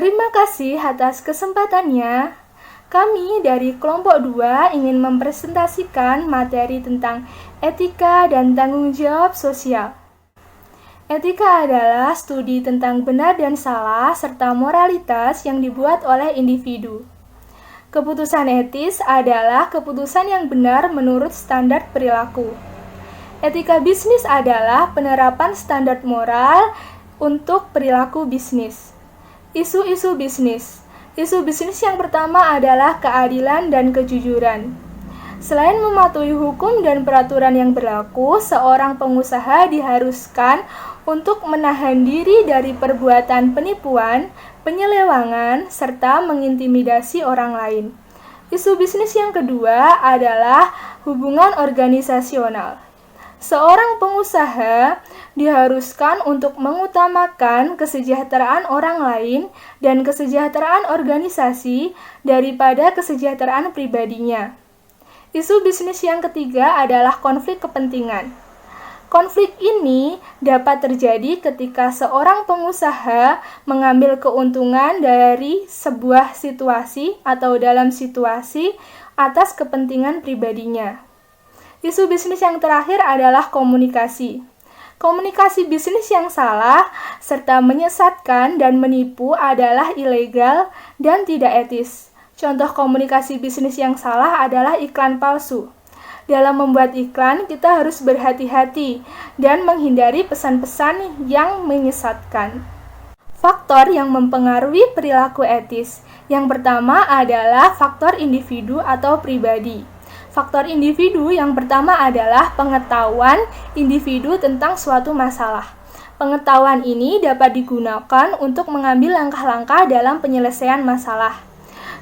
Terima kasih atas kesempatannya. Kami dari kelompok 2 ingin mempresentasikan materi tentang etika dan tanggung jawab sosial. Etika adalah studi tentang benar dan salah serta moralitas yang dibuat oleh individu. Keputusan etis adalah keputusan yang benar menurut standar perilaku. Etika bisnis adalah penerapan standar moral untuk perilaku bisnis. Isu-isu bisnis. Isu bisnis yang pertama adalah keadilan dan kejujuran. Selain mematuhi hukum dan peraturan yang berlaku, seorang pengusaha diharuskan untuk menahan diri dari perbuatan penipuan, penyelewangan, serta mengintimidasi orang lain. Isu bisnis yang kedua adalah hubungan organisasional. Seorang pengusaha diharuskan untuk mengutamakan kesejahteraan orang lain dan kesejahteraan organisasi daripada kesejahteraan pribadinya. Isu bisnis yang ketiga adalah konflik kepentingan. Konflik ini dapat terjadi ketika seorang pengusaha mengambil keuntungan dari sebuah situasi atau dalam situasi atas kepentingan pribadinya. Isu bisnis yang terakhir adalah komunikasi. Komunikasi bisnis yang salah serta menyesatkan dan menipu adalah ilegal dan tidak etis. Contoh komunikasi bisnis yang salah adalah iklan palsu. Dalam membuat iklan, kita harus berhati-hati dan menghindari pesan-pesan yang menyesatkan. Faktor yang mempengaruhi perilaku etis. Yang pertama adalah faktor individu atau pribadi. Faktor individu yang pertama adalah pengetahuan individu tentang suatu masalah. Pengetahuan ini dapat digunakan untuk mengambil langkah-langkah dalam penyelesaian masalah.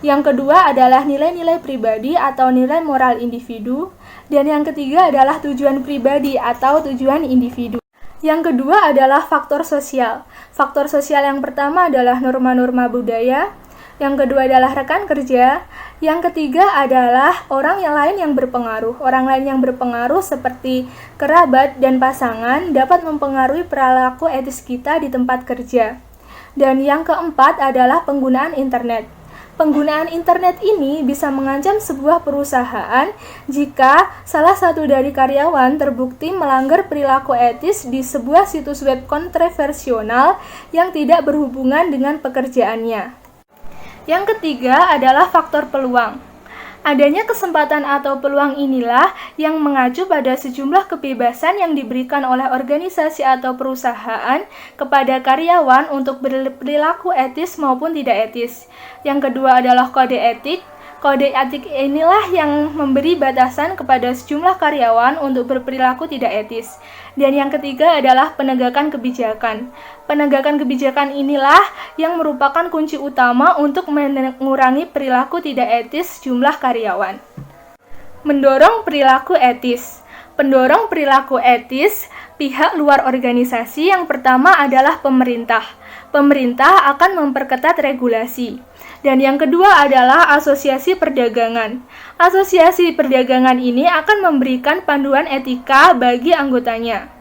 Yang kedua adalah nilai-nilai pribadi atau nilai moral individu. Dan yang ketiga adalah tujuan pribadi atau tujuan individu. Yang kedua adalah faktor sosial. Faktor sosial yang pertama adalah norma-norma budaya. Yang kedua adalah rekan kerja. Yang ketiga adalah orang yang lain yang berpengaruh. Orang lain yang berpengaruh seperti kerabat dan pasangan dapat mempengaruhi perilaku etis kita di tempat kerja. Dan yang keempat adalah penggunaan internet. Penggunaan internet ini bisa mengancam sebuah perusahaan jika salah satu dari karyawan terbukti melanggar perilaku etis di sebuah situs web kontroversial yang tidak berhubungan dengan pekerjaannya. Yang ketiga adalah faktor peluang. Adanya kesempatan atau peluang inilah yang mengacu pada sejumlah kebebasan yang diberikan oleh organisasi atau perusahaan kepada karyawan untuk berperilaku etis maupun tidak etis. Yang kedua adalah kode etik. Kode etik inilah yang memberi batasan kepada sejumlah karyawan untuk berperilaku tidak etis. Dan yang ketiga adalah penegakan kebijakan. Penegakan kebijakan inilah yang merupakan kunci utama untuk mengurangi perilaku tidak etis jumlah karyawan. Mendorong perilaku etis. Pendorong perilaku etis pihak luar organisasi yang pertama adalah pemerintah. Pemerintah akan memperketat regulasi. Dan yang kedua adalah asosiasi perdagangan. Asosiasi perdagangan ini akan memberikan panduan etika bagi anggotanya.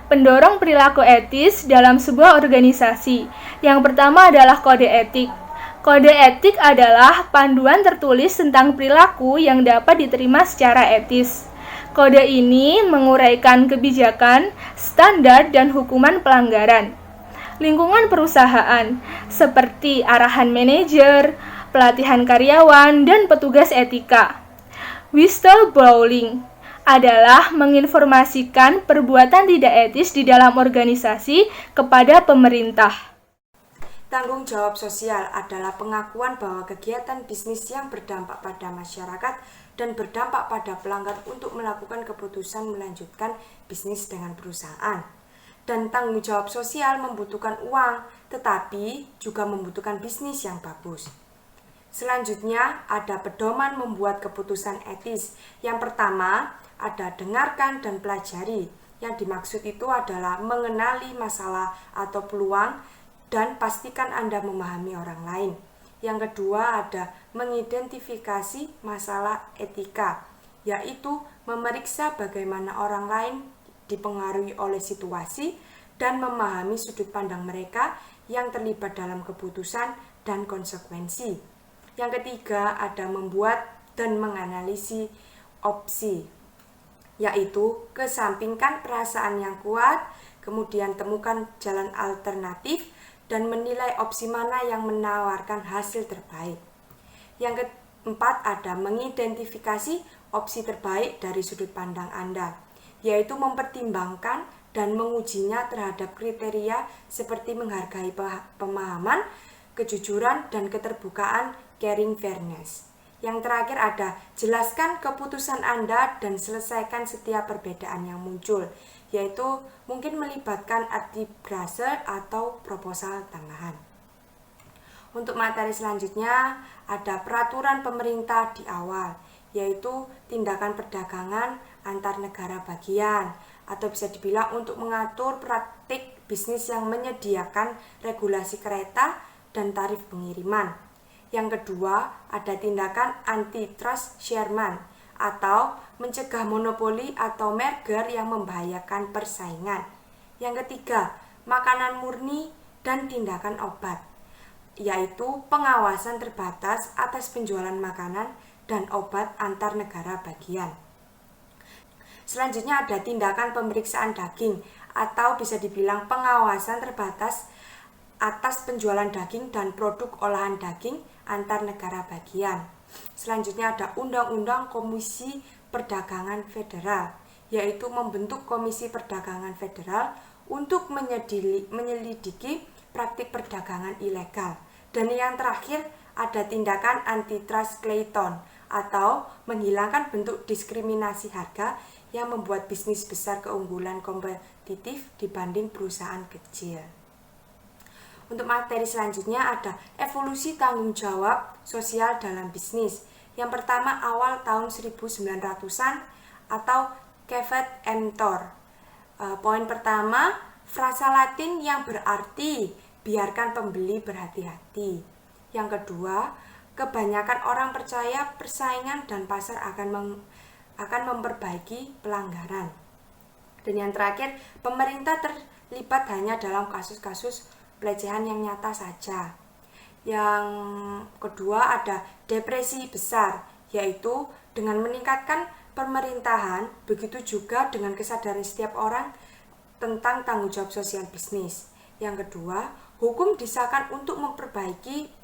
Pendorong perilaku etis dalam sebuah organisasi. Yang pertama adalah kode etik. Kode etik adalah panduan tertulis tentang perilaku yang dapat diterima secara etis. Kode ini menguraikan kebijakan, standar, dan hukuman pelanggaran. Lingkungan perusahaan, seperti arahan manajer, pelatihan karyawan, dan petugas etika. Whistleblowing adalah menginformasikan perbuatan tidak etis di dalam organisasi kepada pemerintah. Tanggung jawab sosial adalah pengakuan bahwa kegiatan bisnis yang berdampak pada masyarakat dan berdampak pada pelanggan untuk melakukan keputusan melanjutkan bisnis dengan perusahaan. Dan tanggung jawab sosial membutuhkan uang, tetapi juga membutuhkan bisnis yang bagus. Selanjutnya, ada pedoman membuat keputusan etis. Yang pertama, ada dengarkan dan pelajari. Yang dimaksud itu adalah mengenali masalah atau peluang dan pastikan Anda memahami orang lain. Yang kedua, ada mengidentifikasi masalah etika, yaitu memeriksa bagaimana orang lain dipengaruhi oleh situasi dan memahami sudut pandang mereka yang terlibat dalam keputusan dan konsekuensi. Yang ketiga ada membuat dan menganalisis opsi, yaitu kesampingkan perasaan yang kuat, kemudian temukan jalan alternatif, dan menilai opsi mana yang menawarkan hasil terbaik. Yang keempat ada mengidentifikasi opsi terbaik dari sudut pandang Anda, yaitu mempertimbangkan dan mengujinya terhadap kriteria seperti menghargai pemahaman, kejujuran, dan keterbukaan, caring fairness. Yang terakhir ada jelaskan keputusan Anda dan selesaikan setiap perbedaan yang muncul, yaitu mungkin melibatkan arbitrase atau proposal tambahan. Untuk materi selanjutnya ada peraturan pemerintah di awal, yaitu tindakan perdagangan antar negara bagian, atau bisa dibilang untuk mengatur praktik bisnis yang menyediakan regulasi kereta dan tarif pengiriman. Yang kedua, ada tindakan antitrust Sherman atau mencegah monopoli atau merger yang membahayakan persaingan. Yang ketiga, makanan murni dan tindakan obat, yaitu pengawasan terbatas atas penjualan makanan dan obat antar negara bagian. Selanjutnya ada tindakan pemeriksaan daging atau bisa dibilang pengawasan terbatas atas penjualan daging dan produk olahan daging antar negara bagian. Selanjutnya ada Undang-Undang Komisi Perdagangan Federal, yaitu membentuk Komisi Perdagangan Federal untuk menyelidiki praktik perdagangan ilegal. Dan yang terakhir ada tindakan antitrust Clayton atau menghilangkan bentuk diskriminasi harga yang membuat bisnis besar keunggulan kompetitif dibanding perusahaan kecil. Untuk materi selanjutnya ada evolusi tanggung jawab sosial dalam bisnis. Yang pertama awal tahun 1900-an atau Caveat emptor. Poin pertama, frasa Latin yang berarti biarkan pembeli berhati-hati. Yang kedua, kebanyakan orang percaya persaingan dan pasar akan memperbaiki pelanggaran. Dan yang terakhir, pemerintah terlibat hanya dalam kasus-kasus pelecehan yang nyata saja. Yang kedua ada depresi besar, yaitu dengan meningkatkan pemerintahan, begitu juga dengan kesadaran setiap orang tentang tanggung jawab sosial bisnis. Yang kedua, hukum disahkan untuk memperbaiki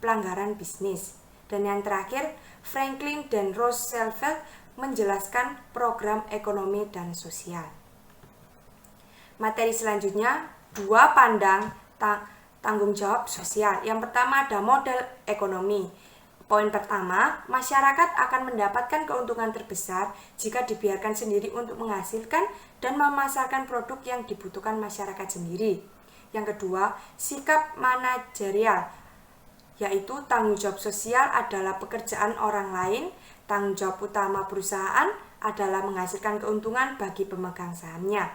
pelanggaran bisnis. Dan yang terakhir, Franklin dan Roosevelt menjelaskan program ekonomi dan sosial. Materi selanjutnya, dua pandang tanggung jawab sosial. Yang pertama ada model ekonomi. Poin pertama, masyarakat akan mendapatkan keuntungan terbesar jika dibiarkan sendiri untuk menghasilkan dan memasarkan produk yang dibutuhkan masyarakat sendiri. Yang kedua, sikap manajerial, yaitu tanggung jawab sosial adalah pekerjaan orang lain. Tanggung jawab utama perusahaan adalah menghasilkan keuntungan bagi pemegang sahamnya.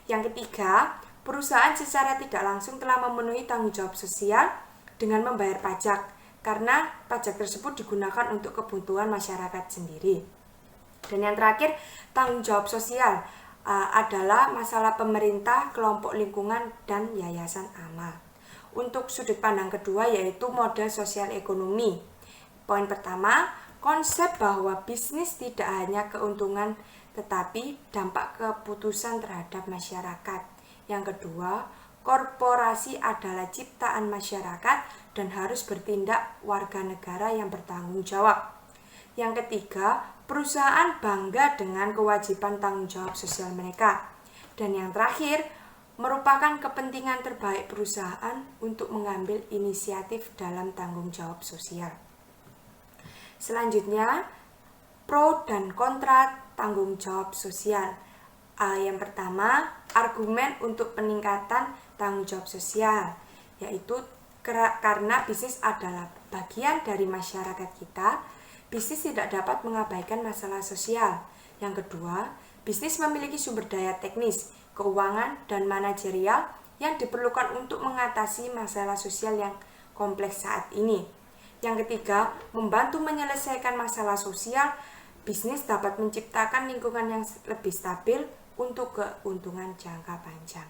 Yang ketiga, perusahaan secara tidak langsung telah memenuhi tanggung jawab sosial dengan membayar pajak, karena pajak tersebut digunakan untuk kebutuhan masyarakat sendiri. Dan yang terakhir, tanggung jawab sosial adalah masalah pemerintah, kelompok lingkungan, dan yayasan amal. Untuk sudut pandang kedua yaitu model sosial ekonomi. Poin pertama, konsep bahwa bisnis tidak hanya keuntungan tetapi dampak keputusan terhadap masyarakat. Yang kedua, korporasi adalah ciptaan masyarakat dan harus bertindak warga negara yang bertanggung jawab. Yang ketiga, perusahaan bangga dengan kewajiban tanggung jawab sosial mereka. Dan yang terakhir, merupakan kepentingan terbaik perusahaan untuk mengambil inisiatif dalam tanggung jawab sosial. Selanjutnya, pro dan kontra tanggung jawab sosial. Yang pertama, argumen untuk peningkatan tanggung jawab sosial, yaitu karena bisnis adalah bagian dari masyarakat kita, bisnis tidak dapat mengabaikan masalah sosial. Yang kedua, bisnis memiliki sumber daya teknis, keuangan, dan manajerial yang diperlukan untuk mengatasi masalah sosial yang kompleks saat ini. Yang ketiga, membantu menyelesaikan masalah sosial, bisnis dapat menciptakan lingkungan yang lebih stabil untuk keuntungan jangka panjang.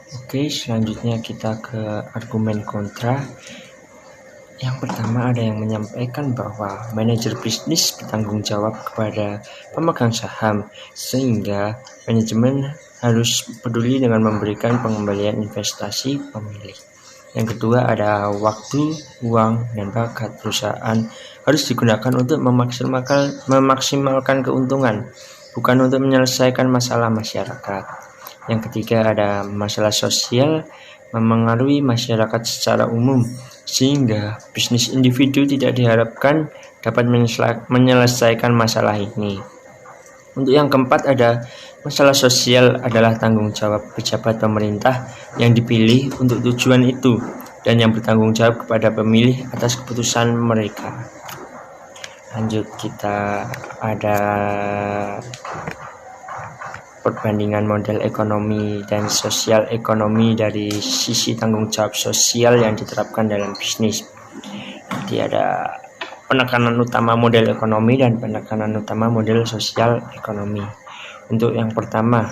Oke, selanjutnya kita ke argumen kontra. Yang pertama, ada yang menyampaikan bahwa manajer bisnis bertanggung jawab kepada pemegang saham, sehingga manajemen harus peduli dengan memberikan pengembalian investasi pemilik. Yang kedua, ada waktu, uang, dan bakat perusahaan harus digunakan untuk memaksimalkan keuntungan, bukan untuk menyelesaikan masalah masyarakat. Yang ketiga, ada masalah sosial memengaruhi masyarakat secara umum, sehingga bisnis individu tidak diharapkan dapat menyelesaikan masalah ini. Untuk yang keempat, ada masalah sosial adalah tanggung jawab pejabat pemerintah yang dipilih untuk tujuan itu dan yang bertanggung jawab kepada pemilih atas keputusan mereka. Lanjut, kita ada perbandingan model ekonomi dan sosial ekonomi dari sisi tanggung jawab sosial yang diterapkan dalam bisnis. Jadi ada penekanan utama model ekonomi dan penekanan utama model sosial ekonomi. Untuk yang pertama,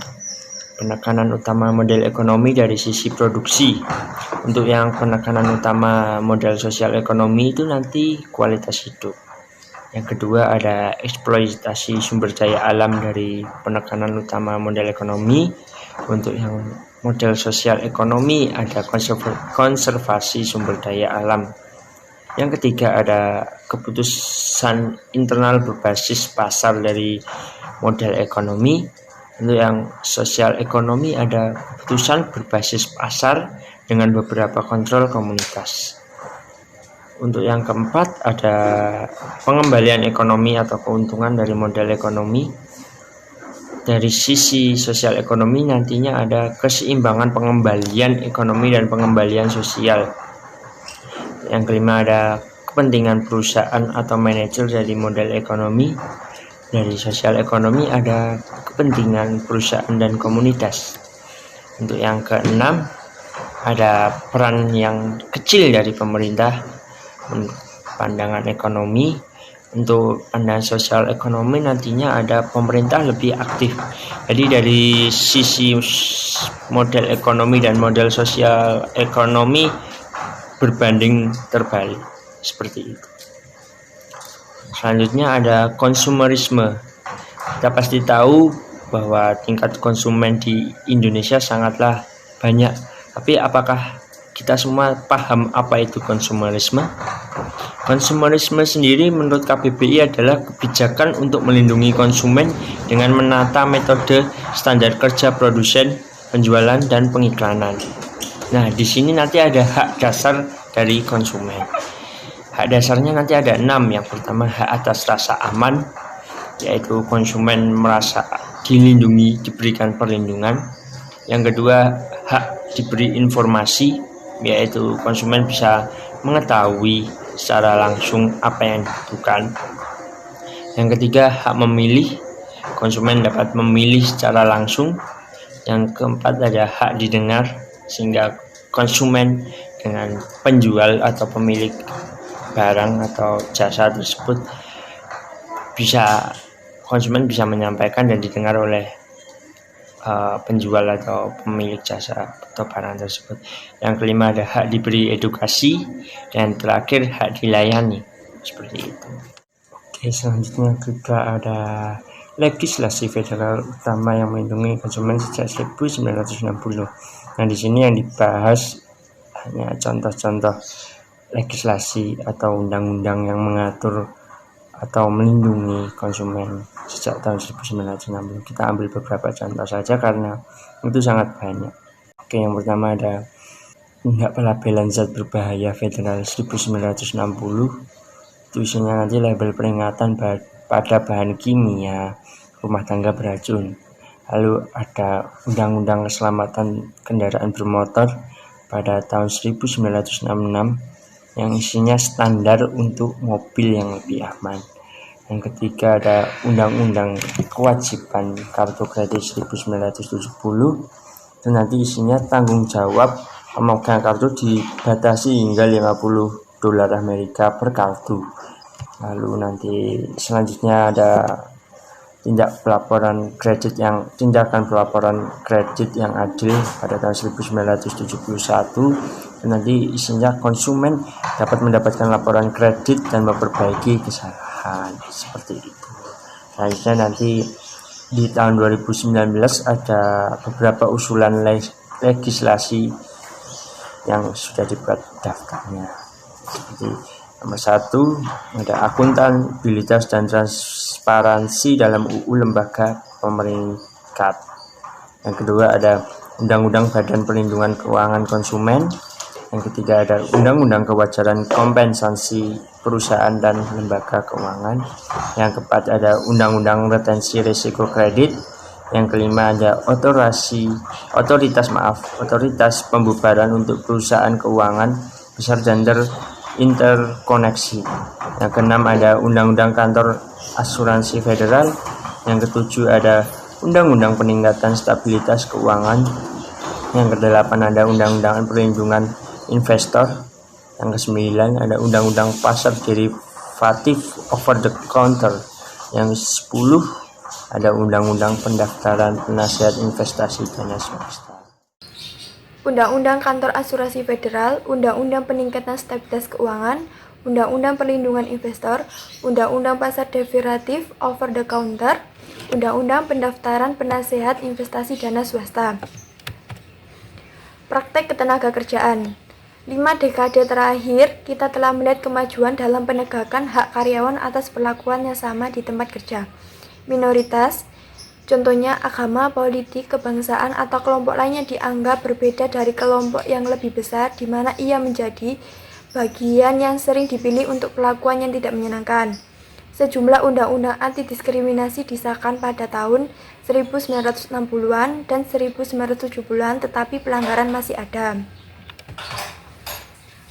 penekanan utama model ekonomi dari sisi produksi. Untuk yang penekanan utama model sosial ekonomi itu nanti kualitas hidup. Yang kedua, ada eksploitasi sumber daya alam dari penekanan utama model ekonomi. Untuk yang model sosial ekonomi, ada konservasi sumber daya alam. Yang ketiga, ada keputusan internal berbasis pasar dari model ekonomi. Untuk yang sosial ekonomi, ada keputusan berbasis pasar dengan beberapa kontrol komunitas. Untuk yang keempat, ada pengembalian ekonomi atau keuntungan dari model ekonomi. Dari sisi sosial ekonomi nantinya ada keseimbangan pengembalian ekonomi dan pengembalian sosial. Yang kelima, ada kepentingan perusahaan atau manajer dari model ekonomi. Dari sosial ekonomi ada kepentingan perusahaan dan komunitas. Untuk yang keenam, ada peran yang kecil dari pemerintah. Pandangan ekonomi. Untuk pandangan sosial ekonomi nantinya ada pemerintah lebih aktif. Jadi dari sisi model ekonomi dan model sosial ekonomi berbanding terbalik, seperti itu. Selanjutnya ada konsumerisme. Kita pasti tahu bahwa tingkat konsumen di Indonesia sangatlah banyak. Tapi apakah kita semua paham apa itu konsumerisme? Konsumerisme sendiri menurut KBBI adalah kebijakan untuk melindungi konsumen dengan menata metode standar kerja produsen, penjualan, dan pengiklanan. Nah, di sini nanti ada hak dasar dari konsumen. Hak dasarnya nanti ada 6. Yang pertama, hak atas rasa aman, yaitu konsumen merasa dilindungi, diberikan perlindungan. Yang kedua, hak diberi informasi, yaitu konsumen bisa mengetahui secara langsung apa yang dibutuhkan. Yang ketiga, hak memilih, konsumen dapat memilih secara langsung. Yang keempat, ada hak didengar, sehingga konsumen dengan penjual atau pemilik barang atau jasa tersebut konsumen bisa menyampaikan dan didengar oleh penjual atau pemilik jasa atau barang tersebut. Yang kelima, ada hak diberi edukasi, dan terakhir hak dilayani, seperti itu. Oke, selanjutnya juga ada legislasi federal utama yang melindungi konsumen sejak 1960. Nah, di sini yang dibahas hanya contoh-contoh legislasi atau undang-undang yang mengatur atau melindungi konsumen sejak tahun 1960. Kita ambil beberapa contoh saja karena itu sangat banyak. Oke, yang pertama ada tindak pelabelan zat berbahaya federal 1960. Itu isinya nanti label peringatan pada bahan kimia rumah tangga beracun. Lalu ada undang-undang keselamatan kendaraan bermotor pada tahun 1966 yang isinya standar untuk mobil yang lebih aman. Yang ketiga, ada undang-undang kewajiban kartu kredit 1970. Itu nanti isinya tanggung jawab pemegang kartu dibatasi hingga $50 Amerika per kartu. Lalu nanti selanjutnya ada tindakan pelaporan kredit yang adil pada tahun 1971. Dan nanti isinya konsumen dapat mendapatkan laporan kredit dan memperbaiki kesalahan seperti itu. Selanjutnya nanti di tahun 2019 ada beberapa usulan legislasi yang sudah dibuat daftarnya. Seperti nomor 1 ada akuntabilitas dan transparansi dalam UU lembaga pemerintah. Yang kedua ada Undang-Undang Badan Perlindungan Keuangan Konsumen. Yang ketiga ada Undang-Undang Kewajaran Kompensasi Perusahaan dan Lembaga Keuangan. Yang keempat ada Undang-Undang Retensi Risiko Kredit. Yang kelima ada otoritas pembubaran untuk perusahaan keuangan besar dan interkoneksi. Yang keenam ada Undang-Undang Kantor Asuransi Federal. Yang ketujuh ada Undang-Undang Peningkatan Stabilitas Keuangan. Yang kedelapan ada Undang-Undang Perlindungan Investor. Yang kesembilan ada Undang-Undang Pasar Derivatif Over the Counter. Yang 10 ada Undang-Undang Pendaftaran Penasihat Investasi Dana Swasta. Undang-Undang Kantor Asuransi Federal, Undang-Undang Peningkatan Stabilitas Keuangan, Undang-Undang Perlindungan Investor, Undang-Undang Pasar Derivatif Over the Counter, Undang-Undang Pendaftaran Penasihat Investasi Dana Swasta. Praktek ketenagakerjaan. 5 dekade terakhir, kita telah melihat kemajuan dalam penegakan hak karyawan atas perlakuan yang sama di tempat kerja. Minoritas, contohnya agama, politik, kebangsaan, atau kelompok lainnya dianggap berbeda dari kelompok yang lebih besar, di mana ia menjadi bagian yang sering dipilih untuk perlakuan yang tidak menyenangkan. Sejumlah undang-undang anti-diskriminasi disahkan pada tahun 1960-an dan 1970-an, tetapi pelanggaran masih ada.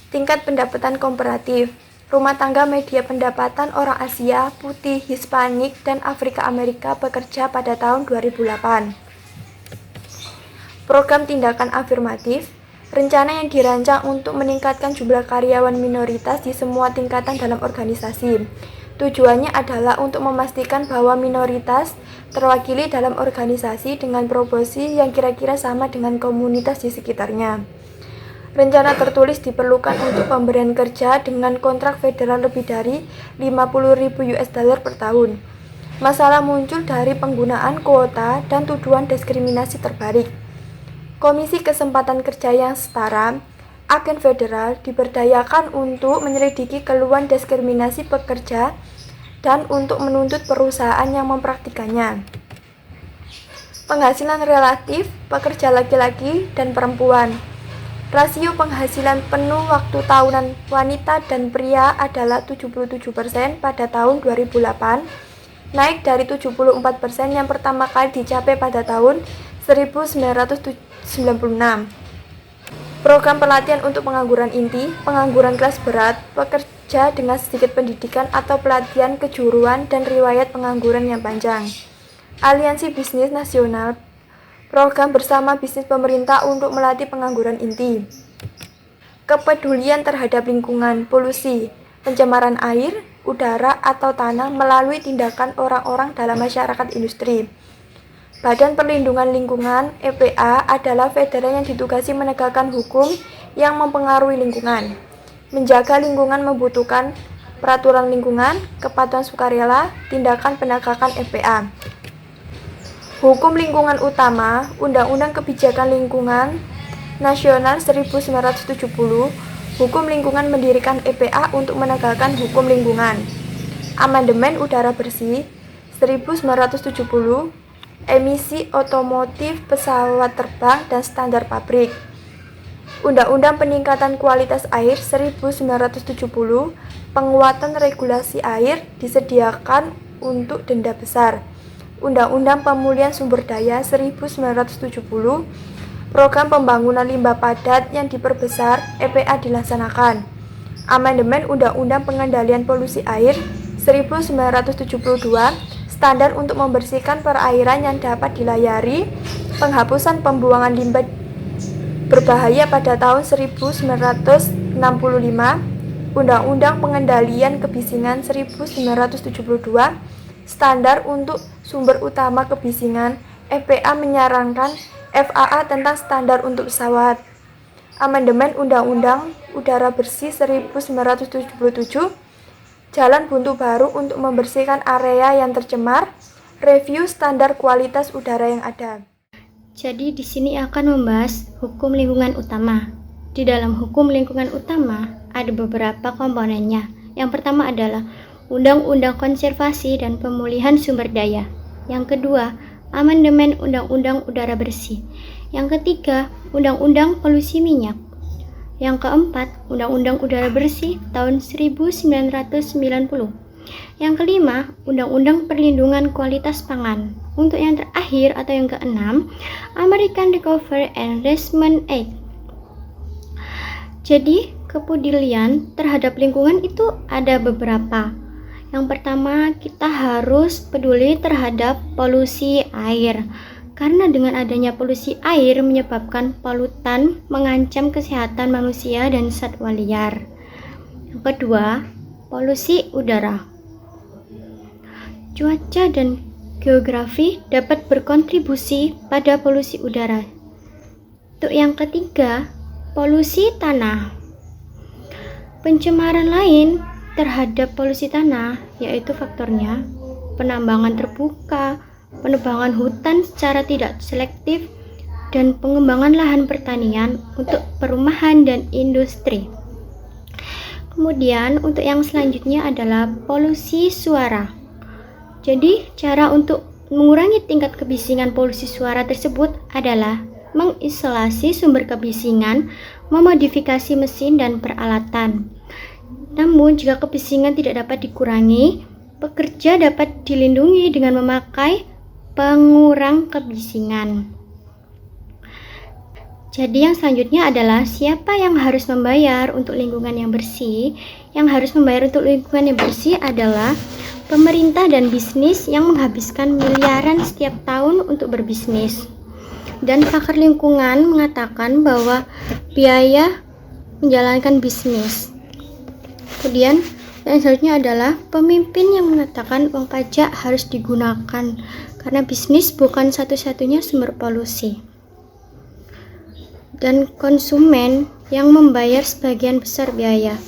Tingkat pendapatan komparatif. Rumah tangga media pendapatan orang Asia, Putih, Hispanik, dan Afrika Amerika bekerja pada tahun 2008. Program tindakan afirmatif. Rencana yang dirancang untuk meningkatkan jumlah karyawan minoritas di semua tingkatan dalam organisasi. Tujuannya adalah untuk memastikan bahwa minoritas terwakili dalam organisasi dengan proporsi yang kira-kira sama dengan komunitas di sekitarnya. Rencana tertulis diperlukan untuk pemberian kerja dengan kontrak federal lebih dari $50.000 per tahun. Masalah muncul dari penggunaan kuota dan tuduhan diskriminasi terbalik. Komisi Kesempatan Kerja yang Setara, agen federal diberdayakan untuk menyelidiki keluhan diskriminasi pekerja dan untuk menuntut perusahaan yang mempraktikannya. Penghasilan relatif pekerja laki-laki dan perempuan. Rasio penghasilan penuh waktu tahunan wanita dan pria adalah 77% pada tahun 2008, naik dari 74% yang pertama kali dicapai pada tahun 1996. Program pelatihan untuk pengangguran inti, pengangguran kelas berat, pekerja dengan sedikit pendidikan atau pelatihan kejuruan dan riwayat pengangguran yang panjang. Aliansi Bisnis Nasional, program bersama bisnis pemerintah untuk melatih pengangguran inti. Kepedulian terhadap lingkungan, polusi, pencemaran air, udara, atau tanah melalui tindakan orang-orang dalam masyarakat industri. Badan Perlindungan Lingkungan (EPA) adalah federal yang ditugasi menegakkan hukum yang mempengaruhi lingkungan. Menjaga lingkungan membutuhkan peraturan lingkungan, kepatuhan sukarela, tindakan penegakan EPA. Hukum lingkungan utama, Undang-Undang Kebijakan Lingkungan Nasional 1970, Hukum Lingkungan mendirikan EPA untuk menegakkan hukum lingkungan. Amandemen Udara Bersih 1970, emisi otomotif, pesawat terbang, dan standar pabrik. Undang-Undang Peningkatan Kualitas Air 1970, penguatan regulasi air disediakan untuk denda besar. Undang-Undang Pemulihan Sumber Daya 1970, program pembangunan limbah padat yang diperbesar, EPA dilaksanakan. Amandemen Undang-Undang Pengendalian Polusi Air 1972, standar untuk membersihkan perairan yang dapat dilayari, penghapusan pembuangan limbah berbahaya pada tahun 1965, Undang-Undang Pengendalian Kebisingan 1972, Standar untuk sumber utama kebisingan, FPA menyarankan FAA tentang standar untuk pesawat. Amandemen Undang-Undang Udara Bersih 1977, jalan buntu baru untuk membersihkan area yang tercemar, review standar kualitas udara yang ada. Jadi di sini akan membahas hukum lingkungan utama. Di dalam hukum lingkungan utama ada beberapa komponennya. Yang pertama adalah Undang-Undang Konservasi dan Pemulihan Sumber Daya. Yang kedua, Amandemen Undang-Undang Udara Bersih. Yang ketiga, Undang-Undang Polusi Minyak. Yang keempat, Undang-Undang Udara Bersih tahun 1990. Yang kelima, Undang-Undang Perlindungan Kualitas Pangan. Untuk yang terakhir atau yang keenam, American Recovery and Resilience Act. Jadi, kepedulian terhadap lingkungan itu ada beberapa. Yang pertama, kita harus peduli terhadap polusi air. Karena dengan adanya polusi air menyebabkan polutan mengancam kesehatan manusia dan satwa liar. Yang kedua, polusi udara. Cuaca dan geografi dapat berkontribusi pada polusi udara. Untuk yang ketiga, polusi tanah. Pencemaran lain terhadap polusi tanah yaitu faktornya penambangan terbuka, penebangan hutan secara tidak selektif, dan pengembangan lahan pertanian untuk perumahan dan industri. Kemudian untuk yang selanjutnya adalah polusi suara. Jadi cara untuk mengurangi tingkat kebisingan polusi suara tersebut adalah mengisolasi sumber kebisingan, memodifikasi mesin dan peralatan. Namun jika kebisingan tidak dapat dikurangi, pekerja dapat dilindungi dengan memakai pengurang kebisingan. Jadi yang selanjutnya adalah siapa yang harus membayar untuk lingkungan yang bersih? Yang harus membayar untuk lingkungan yang bersih adalah pemerintah dan bisnis yang menghabiskan miliaran setiap tahun untuk berbisnis. Dan pakar lingkungan mengatakan bahwa biaya menjalankan bisnis. Kemudian yang selanjutnya adalah pemimpin yang mengatakan uang pajak harus digunakan karena bisnis bukan satu-satunya sumber polusi. Dan konsumen yang membayar sebagian besar biaya.